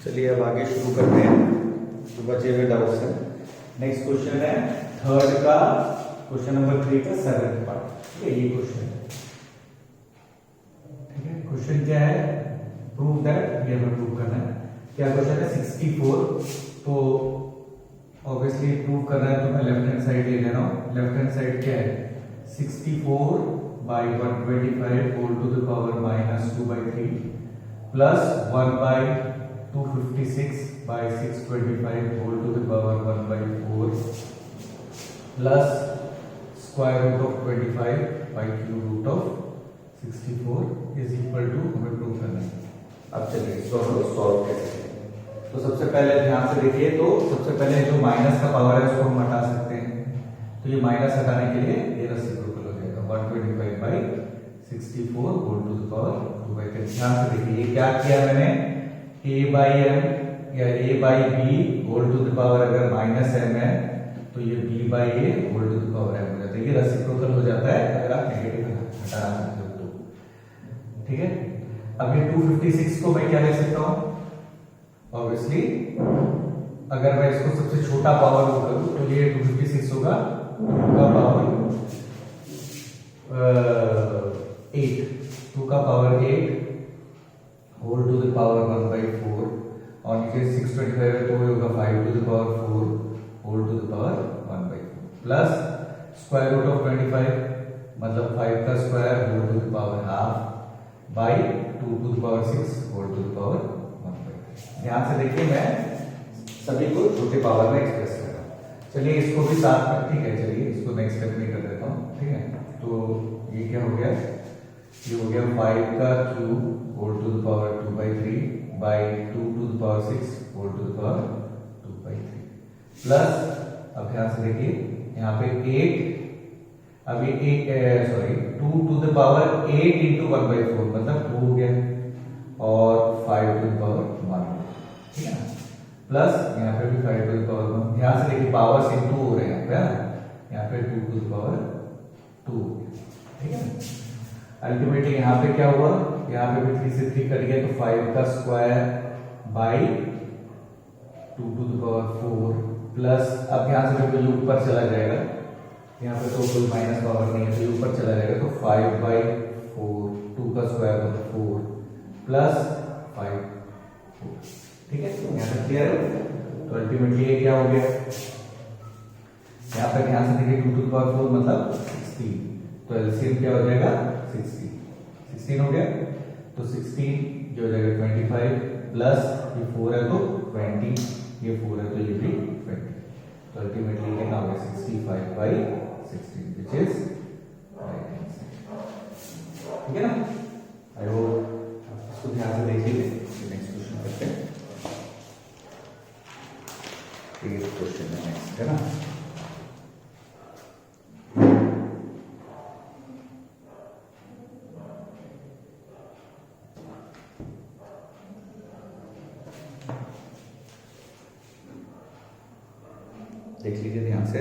चलिए अब आगे शुरू करते हैं जो बचे हुए डाउट्स हैं। नेक्स्ट क्वेश्चन है थर्ड का, क्वेश्चन नंबर 3 का 7th पार्ट। ठीक है, ये क्वेश्चन है। ठीक है, क्वेश्चन क्या है? प्रूव दैट, ये हमें प्रूव करना है। क्या क्वेश्चन है? 64। तो ऑब्वियसली प्रूव करना है तो मैं लेफ्ट हैंड साइड ले ले रहा हूं। लेफ्ट हैंड साइड क्या है? 64 by 125 whole to the power minus 2/3 plus 1 by 256 by 625 whole to the power 1/4 plus square root of 25 by cube root of 64 is equal to, हमें प्रूव करना है। अब चलिए इसको हम लोग सॉल्व कैसे करेंगे। तो सबसे पहले ध्यान से देखिए, तो सबसे पहले जो माइनस का पावर है उसको हम हटा सकते हैं। तो ये माइनस हटाने के लिए ये रेसिप्रोकल हो जाएगा 125 by 64 whole to the power 2/3। ध्यान से देखिए, ये क्या किया मैंने? a by m या a by b whole to the power अगर माइनस m है तो ये b by a whole to the power m हो जाता है। ये रेसिप्रोकल हो जाता है अगर आप नेगेटिव हटाना चाहते हो तो। ठीक है, अब ये 256 को मैं क्या ले सकता हूं? ऑब्वियसली अगर मैं इसको सबसे छोटा पावर करूं तो ये 256 होगा 2 का पावर 8, 2 का power 8 whole to the power 1/4 और नीचे 625 है तो ये होगा 5 to the power 4 whole to the power 1/4 plus square root of 25 मतलब 5 का square whole to the power half by 2 to the power 6 whole to the power 1/4। ध्यान से देखिए, मैं सभी को छोटे पावर में एक्सप्रेस कर रहा हूं। चलिए इसको भी साथ में, ठीक है, चलिए इसको नेक्स्ट स्टेप में कर देता हूं। ठीक है, तो ये क्या हो गया? ये हो गया 5 का cube whole to the power 2/3 by 2 to the power 6 whole to the power 2/3 plus, अब ध्यान से देखिए यहाँ पे 8, अभी 2 टू द पावर 8 इंटू 1/4 मतलब 2 हो गया और 5 टू द पावर 1। ठीक है ना, प्लस यहाँ पे भी 5 टू द पावर 1। ध्यान से देखिए पावर्स इंटू हो रहे हैं यहाँ पे 2 टू द पावर 2। ठीक है, अल्टीमेटली यहाँ पे क्या हुआ? यहाँ पे भी 3 से 3 कट गया तो 5 का square by 2 to the power 4 plus, अब ध्यान से देखो ये ऊपर चला जाएगा, यहाँ पे तो कोई माइनस पावर नहीं है तो ये ऊपर चला जाएगा तो 5/4 2 का स्क्वायर मतलब 4 प्लस 5 4। ठीक है, यहाँ तक क्लियर है? तो अल्टीमेटली ये क्या हो गया? यहाँ पे ध्यान से देखिए 2 टू द पावर 4 मतलब 16, तो एलसीएम क्या हो जाएगा? 16 हो गया। तो 16 जो हो जाएगा 25 प्लस ये 4 है तो 20, ये 4 है तो ये भी 20। तो अल्टीमेटली क्या हो गया? 65/16 which is right hand side। ठीक है ना? आई होप इसको ध्यान से देखिए। नेक्स्ट क्वेश्चन करते हैं। ये क्वेश्चन है नेक्स्ट, है ना? देख लीजिए ध्यान से।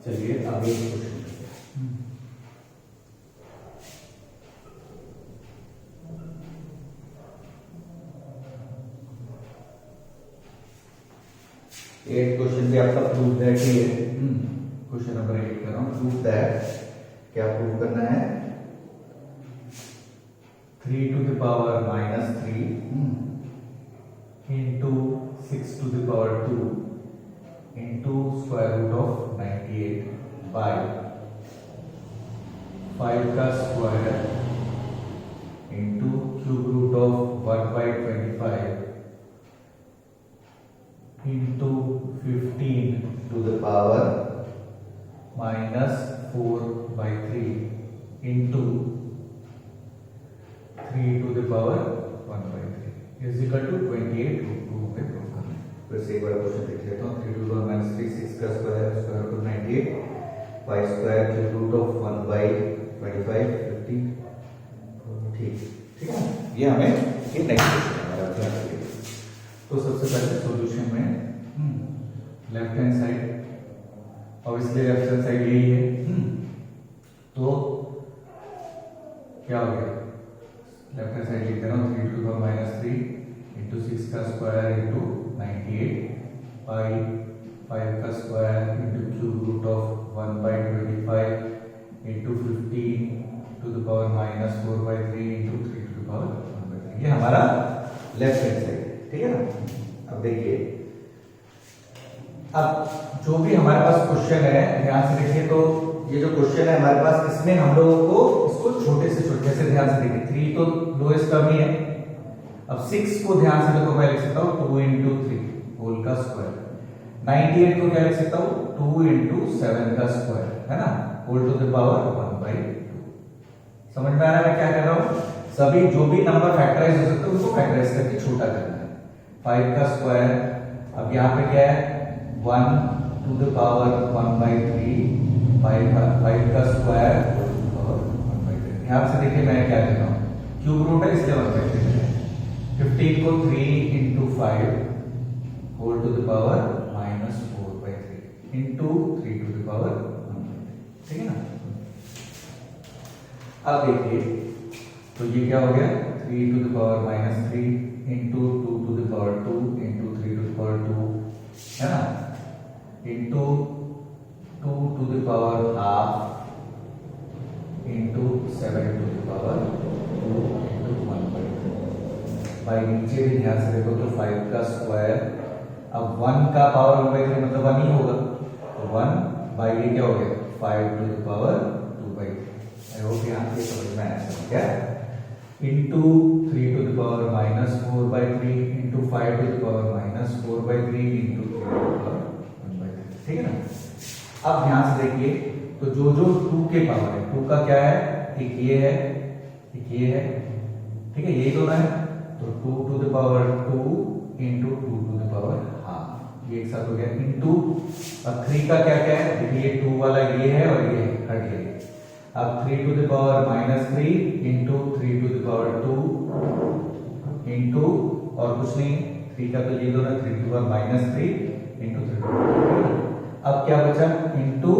चलिए आगे क्वेश्चन करते हैं। 8 क्वेश्चन भी आपका प्रूव दैट ही है। क्वेश्चन नंबर 8 कर रहा हूं। प्रूव दैट, क्या प्रूव करना है? 3 to the power -3 into 6 to the power 2 into square root of 98 by 5 का square into cube root of 1/25 into 15 to the power -4/3 into 3 to the power 1/3 is equal to 28 root 2 पे prove करना है। फिर से एक बार question देख लेता हूँ। 3 to the power -3 6 का square square root 98 5 square cube root of 1/25 15। ठीक है, ये हमें ये नेक्स्ट क्वेश्चन हमारा ध्यान रखिए। तो सबसे पहले सॉल्यूशन में left hand side, obviously left hand side यही है। तो क्या हो गया? लेफ्ट हैंड साइड लिख दे रहा हूँ 3 to the power -3 into 6 का है हमारा लेफ्ट हैंड साइड, ठीक है ना। अब देखिए, अब जो भी हमारे पास क्वेश्चन है ध्यान से देखिए, तो ये जो क्वेश्चन है हमारे पास, इसमें हम लोगों को इसको छोटे से छोटे, जैसे ध्यान से देखिए 3 तो लोएस्ट टर्म ही है। अब 6 को ध्यान से देखो, मैं लिख सकता हूँ 2 into 3 होल का स्क्वायर। 98 को क्या लिख सकता हूँ 2 into 7 का स्क्वायर, है ना, होल टू द पावर 1/2। समझ में आ रहा है मैं क्या कह रहा हूँ? सभी जो भी नंबर फैक्टराइज हो सकते हैं उनको फैक्टराइज करके छोटा करना है। 5 का स्क्वायर, अब यहाँ पे क्या है 1 to the power 1/3, 5 का square whole to the power 1/3। ध्यान से देखिए मैं क्या कर रहा हूँ, क्यूब रूट है इसलिए 1/3 है। 15 को 3 into 5 whole to the power -4/3 into 3 to the power 1/3, ठीक है ना। अब देखिए, तो ये क्या हो गया 3 to the power -3 into 2 to the power 2 into 3 to the power 2, है ना, into 2 to the power half into 7 to the power 2 into 1/3। भाई नीचे भी ध्यान से देखो तो 5 का स्क्वायर, अब 1 का पावर 1/3 मतलब 1 ही होगा, तो 1 बाई ये क्या हो गया 5 to the power 2/3। I hope यहाँ पे समझ में आया, क्या into 3 to the power -4/3 into 5 to the power -4/3 into 3 to the power 1/3, ठीक है ना। अब ध्यान से देखिए, तो जो जो 2 के पावर है, 2 का क्या है, एक ये है, एक ये है, ठीक है, यही दोनों है, तो 2 to the power 2 into 2 to the power half, ये एक साथ हो गया into। अब 3 का क्या क्या है, देखिए ये 2 वाला ये है और ये हट गया। अब 3 to the power -3 into 3 to the power 2 into, और कुछ नहीं 3 का तो ये दोनों 3 to the power -3 into 3 to the power 2। अब क्या बचा into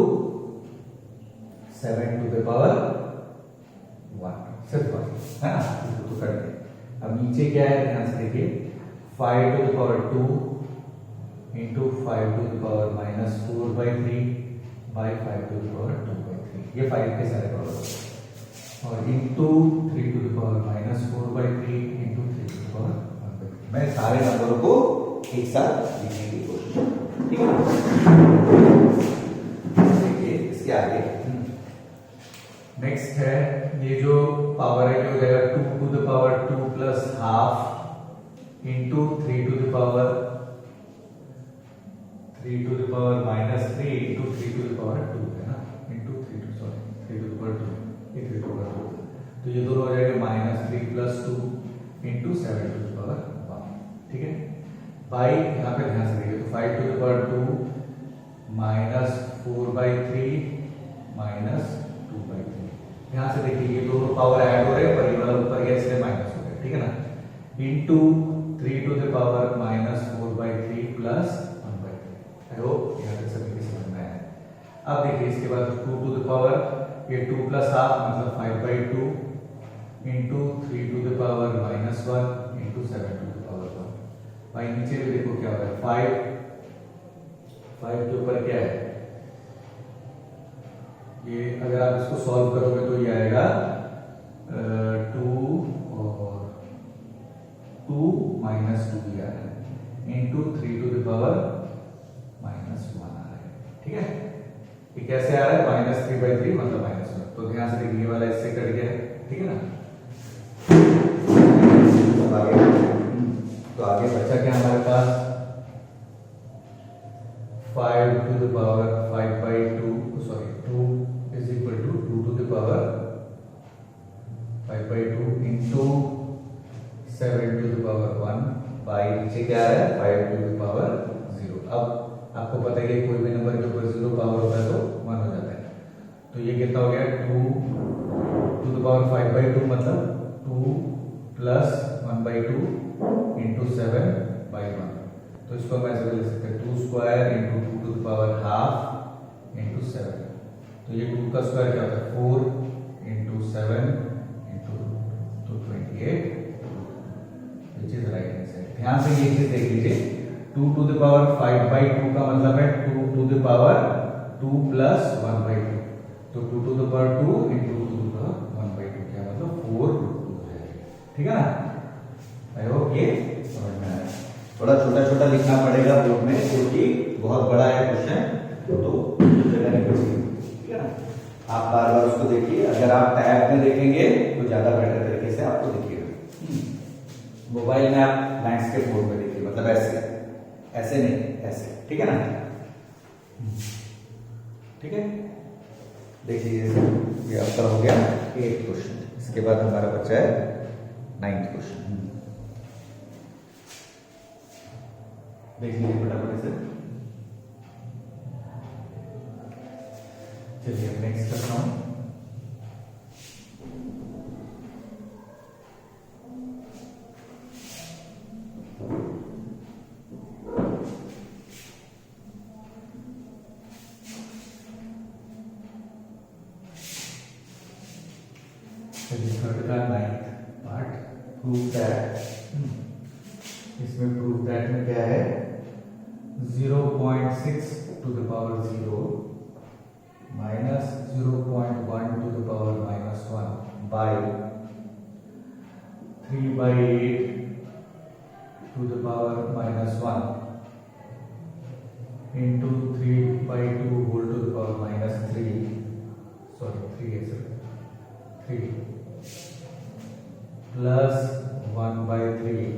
7 to the power 1, सिर्फ 1 है ना, तो कर दे। अब नीचे क्या है ध्यान से देखिए, 5 to the power 2 into 5 to the power -4/3 by 5 to the power 2/3, ये 5 के सारे पावर, और into 3 to the power -4/3 into 3 to the power 1/3। मैं सारे नंबरों को एक साथ लिखने की कोशिश करूँ, ठीक है। देखिए इसके आगे नेक्स्ट है, ये जो पावर है ये हो जाएगा 2 to the power 2 plus half into 3 to the power -3 into 3 to the power 2, है ना, into 3 to the power 2, ये 3 to the power 2, तो ये दोनों हो जाएगा -3 plus 2 into 7 to the power 1, ठीक है। बाई यहाँ पे ध्यान से देखिए, तो 5 to the power 2 -4/3 -2/3, ध्यान से देखिए ये दोनों पावर ऐड हो रहे हैं, पर ये वाला ऊपर गया इसलिए माइनस हो गया, ठीक है ना, into 3 to the power -4/3 plus 1/3। I hope यहाँ तक सभी की समझ में आया। अब देखिए इसके बाद 2 to the power, ये 2 plus half मतलब 5/2 into 3 to the power -1 into 7 to the power 1। भाई नीचे भी देखो क्या हो रहा है, 5 के ऊपर क्या है, ये अगर आप इसको सॉल्व करोगे तो ये आएगा 2 और 2 -2 भी आ रहा है into 3 to the power -1 आ रहा है, ठीक है। ये कैसे आ रहा है, -3/3 मतलब -1, तो ध्यान से देखिए ये वाला इससे कट गया, ठीक है ना। तो आगे बचा क्या हमारे पास, 5 to the power 5/2, sorry 2 is equal to 2 to the power 5/2 into 7 to the power 1 by नीचे क्या है 5 to the power 0। अब आपको पता है कि कोई भी नंबर के ऊपर 0 पावर होता है तो 1 हो जाता है, तो ये कितना हो गया 2 to the power 5/2 मतलब 2 plus 1/2 into 7/1, तो इसको हम ऐसे लिख सकते हैं 2 square into 2 to the power half into 7, तो ये 2 का स्क्वायर क्या होता है 4 into 7 into 28, which is right hand side। ध्यान से ये चीज देख लीजिए, 2 to the power 5/2 का मतलब है 2 to the power 2 plus 1/2, तो 2 to the power 2 into 2 to the power 1/2 क्या मतलब 4 हो जाएगा, ठीक है ना। आई होप ये समझ में आया। थोड़ा छोटा छोटा लिखना पड़ेगा बोर्ड में क्योंकि बहुत बड़ा है क्वेश्चन, तो जगह नहीं बचेगी, ठीक है ना। आप बार बार उसको देखिए, अगर आप टैब में देखेंगे तो ज्यादा बेटर तरीके से आपको दिखेगा। मोबाइल में आप लैंडस्केप मोड में देखिए, मतलब ऐसे ऐसे नहीं, ऐसे, ठीक है ना। ठीक है, देखिए ये आपका हो गया 8th क्वेश्चन। इसके बाद हमारा बच्चा है 9th क्वेश्चन। देख लीजिए फटाफट से। चलिए नेक्स्ट करता हूं। थर्ड का 9th पार्ट, प्रूव दैट। इसमें प्रूव दैट में क्या है, 0.6 to the power 0 minus 0.1 to the power -1 by 3/8 to the power -1 into 3/2 whole to the power -3, sorry 3 है sir, 3 plus 1/3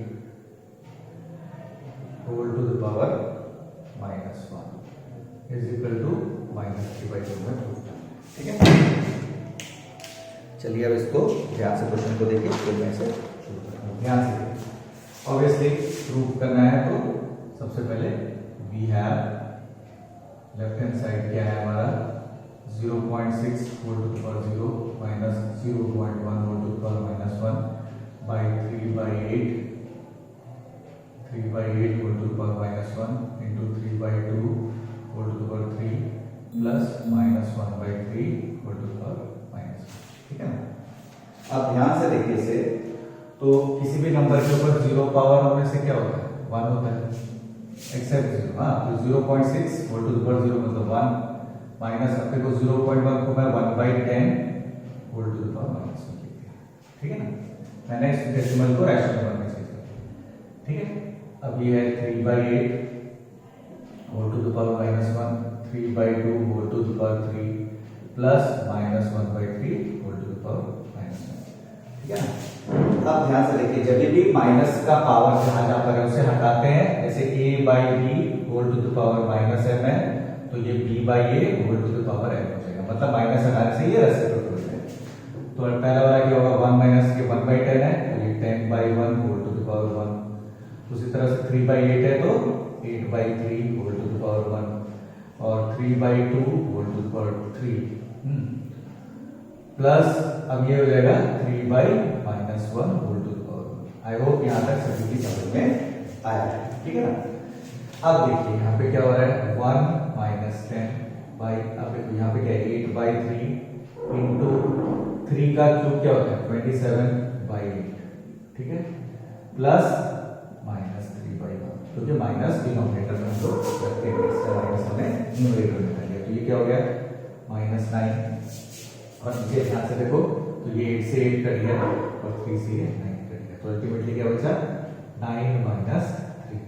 whole to the power -1 is equal to -3/2 में proof करना है, ठीक है। चलिए अब इसको ध्यान से क्वेश्चन को देखिए, फिर मैं इसे शुरू करता हूँ। ध्यान से देखिए, ऑब्वियसली प्रूफ करना है तो सबसे पहले we have left hand side क्या है हमारा 0.6 whole to the power 0 minus 0.1 whole to the power -1 by 3/8 whole to the power -1 into 3/2 whole to the power 3 plus -1/3 whole to the power -1, ठीक है ना। अब ध्यान से देखिए इसे, तो किसी भी नंबर के ऊपर 0 पावर होने से क्या होता है, 1 होता है, एक्सेप्ट 0। हाँ, तो 0.6 होल टू द पावर 0 मतलब 1 माइनस अपने को 0.1 को मैं 1/10 होल टू द पावर -1 लिख दिया, ठीक है ना। मैंने इस डेसिमल को रैशनल नंबर में चेंज कर दिया, ठीक है। अब ये है 3/8 whole to the power -1, 3/2 whole to the power 3 plus -1/3 whole to the power -1, ठीक है ना। अब ध्यान से देखिए, जब भी माइनस का पावर जहां जहां पर है उसे हटाते हैं, जैसे a/b whole to the power -m है, तो ये b/a whole to the power m हो जाएगा, मतलब माइनस हटाने से ये रेसिप्रोकल हो जाएगा। तो पहला वाला क्या होगा, 1 माइनस के 1/10 है, तो ये 10/1 होल टू द पावर 1। उसी तरह से 3/8 है तो 8/3 होल टू द पावर 1 और 3/2 whole to the power 3 plus अब ये हो जाएगा 3/-1 whole to the power 1। I hope यहाँ तक सभी की समझ में आया है, ठीक है ना। अब देखिए यहाँ पे क्या हो रहा है, 1 माइनस 10 बाई, अब देखो यहाँ पे क्या है 8/3 इंटू 3 का क्यूब क्या होता है 27/8, ठीक है, प्लस -3/1, क्योंकि माइनस डिनोमिनेटर में हम लोग करते हैं, इसका माइनस हमने न्यूमरेटर में कर लिया, तो ये क्या हो गया -9। और नीचे ध्यान से देखो, तो ये 8 से 8 कट गया और 3 से 9 कट गया, तो अल्टीमेटली क्या बचा 9 माइनस 3,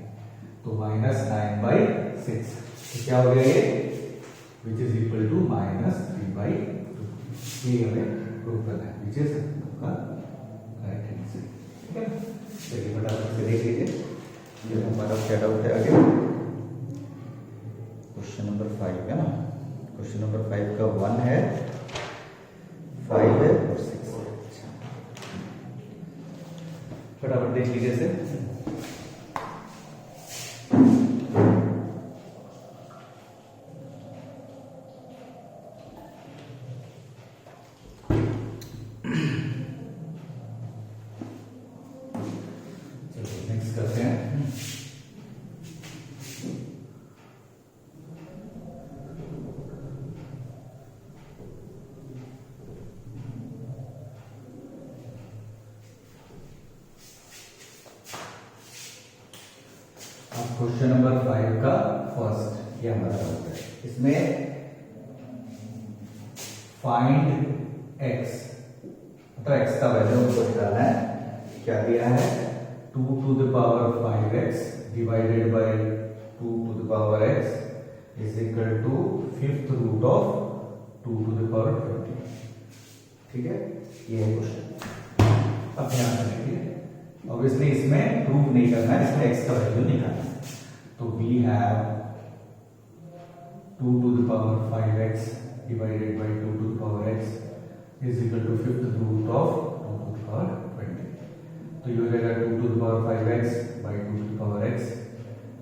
तो -9/6, तो क्या हो गया ये, विच इज इक्वल टू -3/2। ये हमें प्रूव करना है, विच इज आपका राइट आंसर, ठीक है ना। चलिए फटाफट से देख लीजिए, ये हमारा क्या डाउट है आगे, क्वेश्चन नंबर 5 है ना। क्वेश्चन नंबर 5 का 1 है, 5 है और 6 है। फटाफट देख लीजिए इसे। चलिए नेक्स्ट करते हैं। क्वेश्चन नंबर 5 का फर्स्ट ये हमारा होता है, इसमें फाइंड x, मतलब x का वैल्यू हमको निकालना है। क्या दिया है 2 to the power 5x divided by 2 to the power x is equal to fifth root of 2 to the power 20। ठीक है, ये है क्वेश्चन। अब ध्यान से देखिए, ऑब्वियसली इसमें प्रूव नहीं करना है, इसमें x का वैल्यू निकालना है। तो we have 2 to the power 5x divided by 2 to the power x is equal to fifth root of 2 to the power 20। तो ये हो जाएगा 2 to the power 5x by 2 to the power x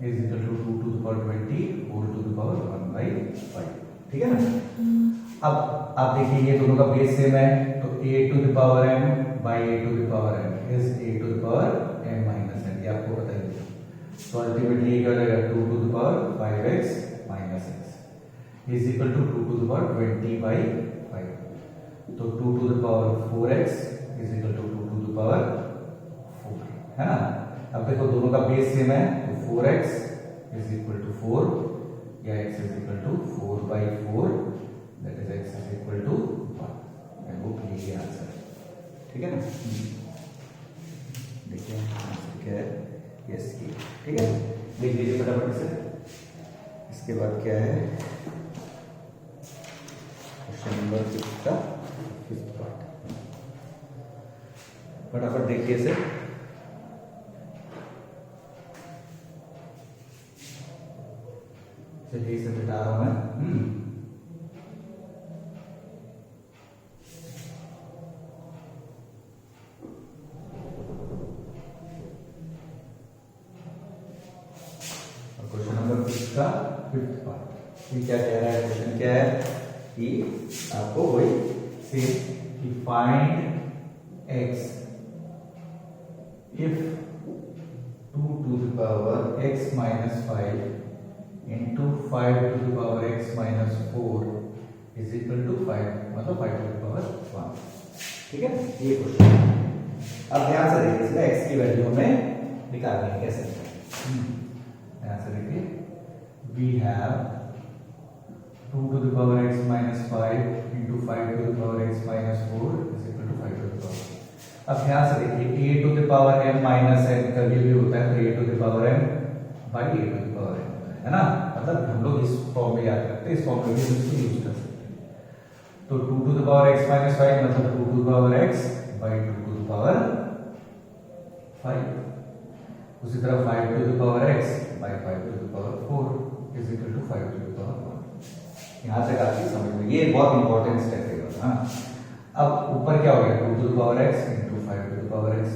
is equal to 2 to the power 20 whole to the power 1 by 5। ठीक है ना। अब आप देखिए ये दोनों का बेस सेम है, तो a to the power m by a to the power m is a to the power m minus n, ये आपको पता ही है। तो अल्टीमेटली ये क्या हो जाएगा 2 to the power 5x minus x is equal to 2 to the power 20 by 5। तो 2 to the power 4x is equal to 2 to the power 4, है ना। अब देखो दोनों का बेस सेम है, तो 4x is equal to 4 या x is equal to 4 by 4, that is x is equal to 1। I hope ये आंसर है। ठीक है ना। देखिए क्या है, यस की। ठीक है, देख लीजिए फटाफट से। इसके बाद क्या है, क्वेश्चन नंबर 6 का फिफ्थ पार्ट, फटाफट देखिए इसे। चलिए इसे बिठा रहा हूं मैं। क्वेश्चन नंबर 6 का फिफ्थ पार्ट, ये क्या कह रहा है, क्वेश्चन क्या है कि आपको वही से कि find x if 2 to the power x minus 5 into 5 to the power x minus 4 is equal to 5, मतलब 5 to the power 1। ठीक है, ये क्वेश्चन। अब ध्यान से देखिए, इसमें x की वैल्यू हमें निकालनी है, कैसे ध्यान से देखिए। we have 2 to the power x minus 5 into 5 to the power x minus 4 is equal to 5 to the power। अब ध्यान से देखिए, a to the power m minus n कभी भी होता है तो a to the power m by a to the power m, है ना। मतलब हम लोग इस फॉर्म में याद रखते हैं, इस फॉर्म में भी हम इसको यूज कर सकते हैं। तो 2 to the power x minus 5 मतलब 2 to the power x by 2 to the power 5। उसी तरह 5 to the power x by 5 to the power 4 is equal to 5 to the power 1। यहां तक आपकी समझ में, ये बहुत इंपॉर्टेंट स्टेप है। हाँ, अब ऊपर क्या हो गया, 2 to the power x into 5 to the power x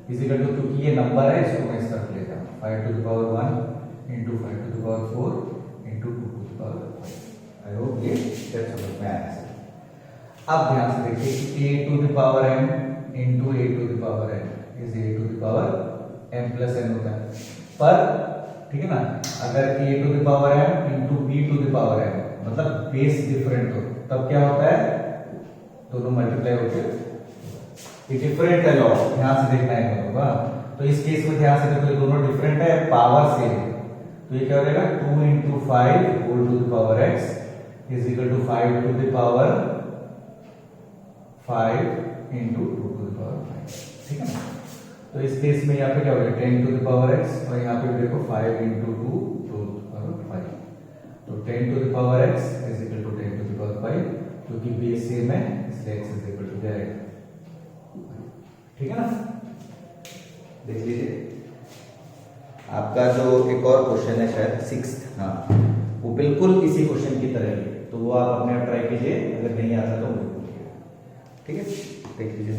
is equal to, क्योंकि ये नंबर है इसको मैं इस तरफ ले जाऊं, 5 to the power 1 into 5 to the power 4 into 2 to the power 5। I hope ये स्टेप समझ में आया है। अब ध्यान से देखिए कि a to the power m into a to the power n is a to the power m plus n होता है, पर ठीक है ना, अगर a to the power m into b to the power m मतलब बेस डिफरेंट हो, तब क्या होता है, दोनों मल्टीप्लाई होते हैं, ये डिफरेंट है लॉ, ध्यान से देखना है होगा। तो इस केस में ध्यान से देखो, दोनों डिफरेंट है, पावर सेम है, तो ये क्या हो जाएगा 2 into 5 whole to the power x is equal to 5 to the power 5 into 2 to the power 5। ठीक है ना। तो इस केस में यहाँ पे क्या हो गया 10 to the power x, और यहाँ पे देखो 5 into 2 to the power 5, तो 10 to the power x is equal to 10 to the power 5, क्योंकि बेस सेम है इसलिए x is equal to there। ठीक है ना, देख लीजिए। आपका जो एक और क्वेश्चन है शायद 6th, हाँ, वो बिल्कुल इसी क्वेश्चन की तरह है, तो वो आप अपने आप ट्राई कीजिए, अगर नहीं आता तो मुझे पूछिए। ठीक है, देख लीजिए।